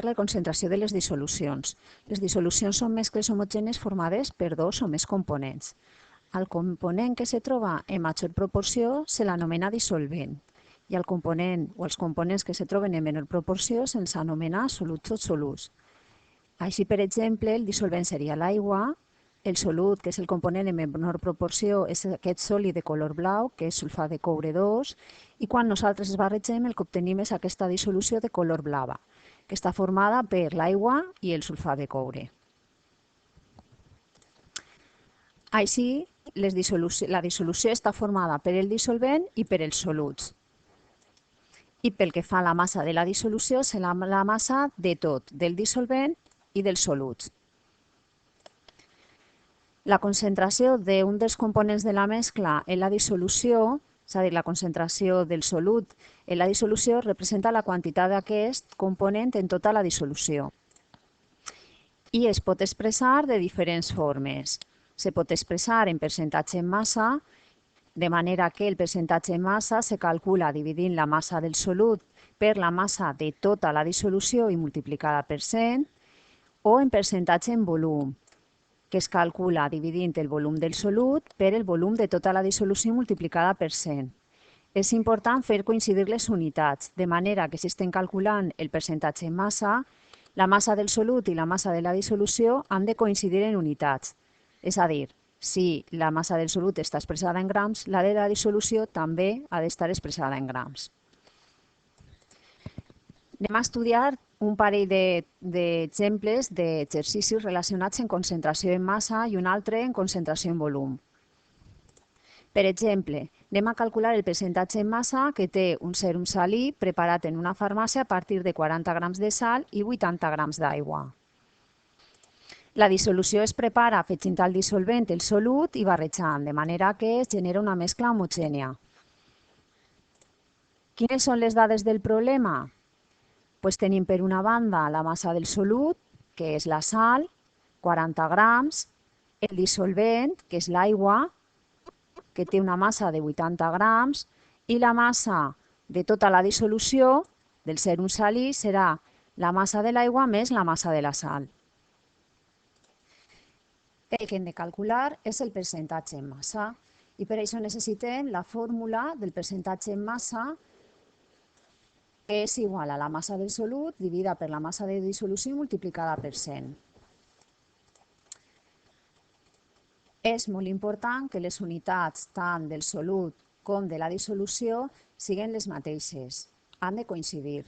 la concentració de les dissolucions. Les dissolucions són mescles homogènies formades per dos o més components. Al component que se troba en major proporció se l'anomena dissolvent i el component o els components que se troben en menor proporció se'ls anomena soluts o solurs. Així, per exemple, el dissolvent seria l'aigua, el solut, que és el component en menor proporció, és aquest sòlid de color blau, que és sulfat de coure 2, i quan nosaltres es barregem el que obtenim és aquesta dissolució de color blava, que està formada per l'aigua i el sulfat de coure. Així, la dissolució està formada per el dissolvent i per els soluts. I pel que fa a la massa de la dissolució, serà la massa de tot, del dissolvent i dels soluts. La concentració d'un dels components de la mescla en la dissolució, és a dir, la concentració del solut en la dissolució, representa la quantitat d'aquest component en tota la dissolució. I es pot expressar de diferents formes. Se pot expressar en percentatge en massa, de manera que el percentatge en massa se calcula dividint la massa del solut per la massa de tota la dissolució i multiplicada per 100, o en percentatge en volum, que es calcula dividint el volum del solut per el volum de tota la dissolució multiplicada per 100. És important fer coincidir les unitats, de manera que si estem calculant el percentatge en massa, la massa del solut i la massa de la dissolució han de coincidir en unitats. És a dir, si la massa del solut està expressada en grams, la de la dissolució també ha d'estar expressada en grams. Anem a estudiar un parell d'exemples d'exercicis relacionats en concentració en massa i un altre en concentració en volum. Per exemple, anem a calcular el percentatge en massa que té un sèrum salí preparat en una farmàcia a partir de 40 grams de sal i 80 grams d'aigua. La dissolució es prepara afegint al dissolvent el solut i barrejant, de manera que es genera una mescla homogènia. Quines són les dades del problema? Pues tenim per una banda la massa del solut, que és la sal, 40 grams, el dissolvent, que és l'aigua, que té una massa de 80 grams, i la massa de tota la dissolució del sèrum salí serà la massa de l'aigua més la massa de la sal. El que hem de calcular és el percentatge en massa, i per això necessitem la fórmula del percentatge en massa, que és igual a la massa del solut dividida per la massa de dissolució multiplicada per 100. És molt important que les unitats tant del solut com de la dissolució siguin les mateixes, han de coincidir.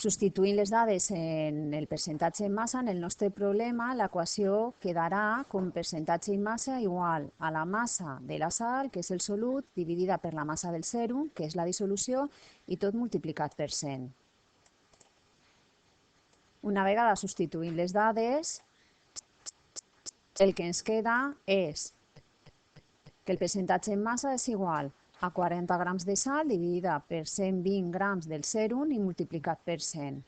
Substituint les dades en el percentatge en massa, en el nostre problema l'equació quedarà com percentatge en massa igual a la massa de la sal, que és el solut, dividida per la massa del sèrum, que és la dissolució, i tot multiplicat per 100. Una vegada substituint les dades, el que ens queda és que el percentatge en massa és igual a 40 grams de sal dividida per 120 grams del sèrum i multiplicat per 100.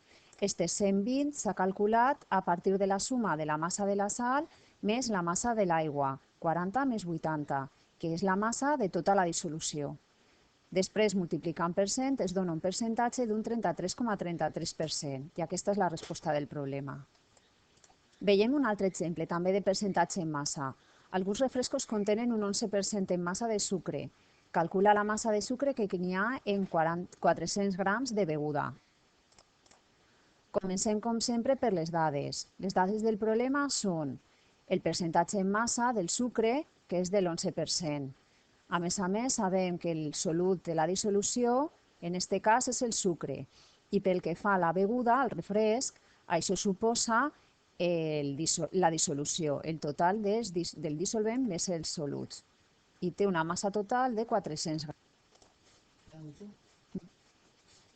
Este 120 s'ha calculat a partir de la suma de la massa de la sal més la massa de l'aigua, 40 més 80, que és la massa de tota la dissolució. Després, multiplicant per 100, es dona un percentatge d'un 33,33%, i aquesta és la resposta del problema. Veiem un altre exemple, també de percentatge en massa. Alguns refrescos contenen un 11% en massa de sucre. Calcula la massa de sucre que n'hi ha en 400 grams de beguda. Comencem, com sempre, per les dades. Les dades del problema són el percentatge en massa del sucre, que és de l'11%. A més, sabem que el solut de la dissolució, en aquest cas, és el sucre. I pel que fa a la beguda, al refresc, això suposa la dissolució, el total del dissolvent més els soluts. I té una massa total de 400 grams.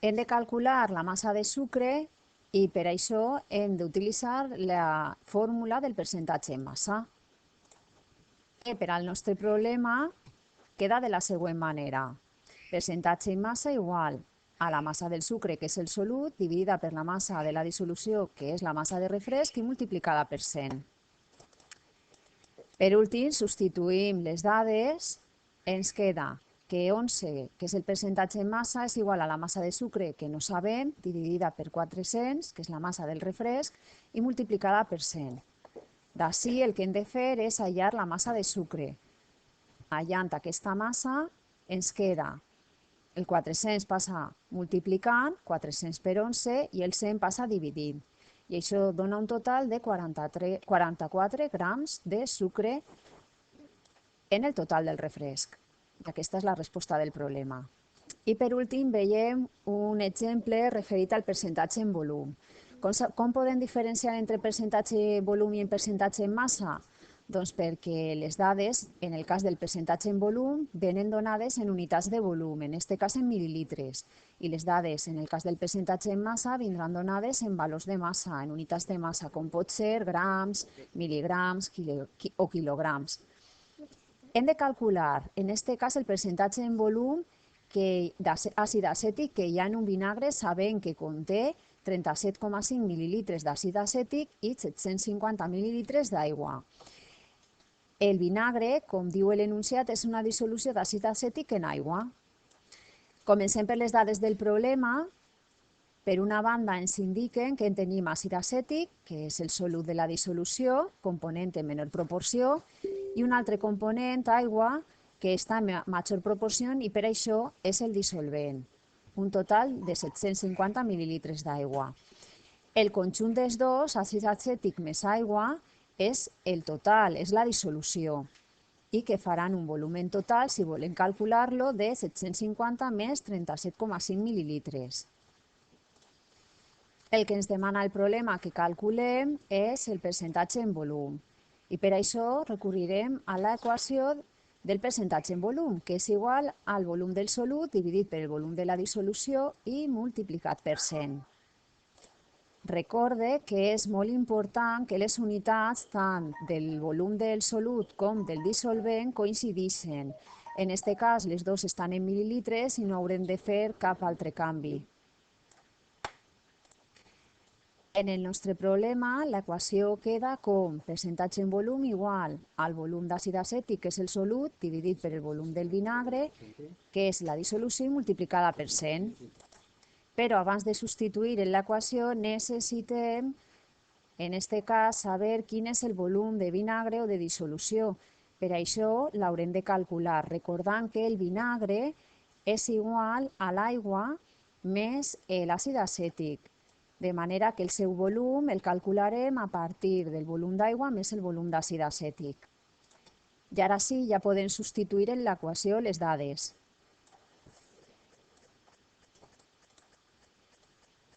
Hem de calcular la massa de sucre i per això hem d'utilitzar la fórmula del percentatge en massa. Que per al nostre problema queda de la següent manera. Percentatge en massa igual a la massa del sucre, que és el solut, dividida per la massa de la dissolució, que és la massa de refresc, i multiplicada per 100. Per últim, substituïm les dades, ens queda que 11, que és el percentatge en massa, és igual a la massa de sucre que no sabem, dividida per 400, que és la massa del refresc, i multiplicada per 100. D'ací el que hem de fer és hallar la massa de sucre. Hallant aquesta massa ens queda el 400 passa multiplicant, 400 per 11, i el 100 passa dividint. I això dona un total de 44 grams de sucre en el total del refresc. I aquesta és la resposta del problema. I per últim veiem un exemple referit al percentatge en volum. Com podem diferenciar entre percentatge en volum i en percentatge en massa? Doncs perquè les dades, en el cas del percentatge en volum, venen donades en unitats de volum, en aquest cas en mil·lilitres, i les dades, en el cas del percentatge en massa, vindran donades en valors de massa, en unitats de massa, com pot ser grams, mil·ligrams o quilograms. Hem de calcular, en aquest cas, el percentatge en volum d'àcid acètic que hi ha en un vinagre, sabent que conté 37,5 mil·lilitres d'àcid acètic i 750 mil·lilitres d'aigua. El vinagre, com diu l'enunciat, és una dissolució d'àcid acètic en aigua. Comencem per les dades del problema. Per una banda ens indiquen que en tenim àcid acètic, que és el solut de la dissolució, component en menor proporció, i un altre component, aigua, que està en major proporció i per això és el dissolvent. Un total de 750 mil·lilitres d'aigua. El conjunt dels dos, àcid acètic més aigua, és el total, és la dissolució, i que faran un volum en total, si volem calcular-lo, de 750 més 37,5 mil·lilitres. El que ens demana el problema que calculem és el percentatge en volum, i per això recurrirem a l'equació del percentatge en volum, que és igual al volum del solut dividit per el volum de la dissolució i multiplicat per 100. Recorde que és molt important que les unitats tant del volum del solut com del dissolvent coincideixen. En aquest cas, les dues estan en mil·lilitres i no haurem de fer cap altre canvi. En el nostre problema, l'equació queda com percentatge en volum igual al volum d'àcid acètic, que és el solut, dividit per el volum del vinagre, que és la dissolució, multiplicada per 100. Però abans de substituir en l'equació necessitem, en aquest cas, saber quin és el volum de vinagre o de dissolució. Per això l'haurem de calcular, recordant que el vinagre és igual a l'aigua més l'àcid acètic, de manera que el seu volum el calcularem a partir del volum d'aigua més el volum d'àcid acètic. I ara sí, ja podem substituir en l'equació les dades.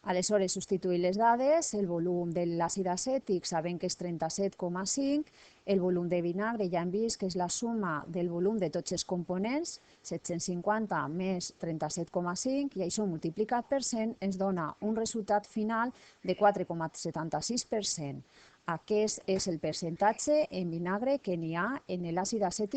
Aleshores, substituir les dades, el volum de l'àcid acètic sabem que és 37,5, el volum de vinagre ja hem vist que és la suma del volum de tots els components, 750 més 37,5, i això multiplicat per 100 ens dona un resultat final de 4,76%. Aquest és el percentatge en vinagre que n'hi ha en l'àcid acètic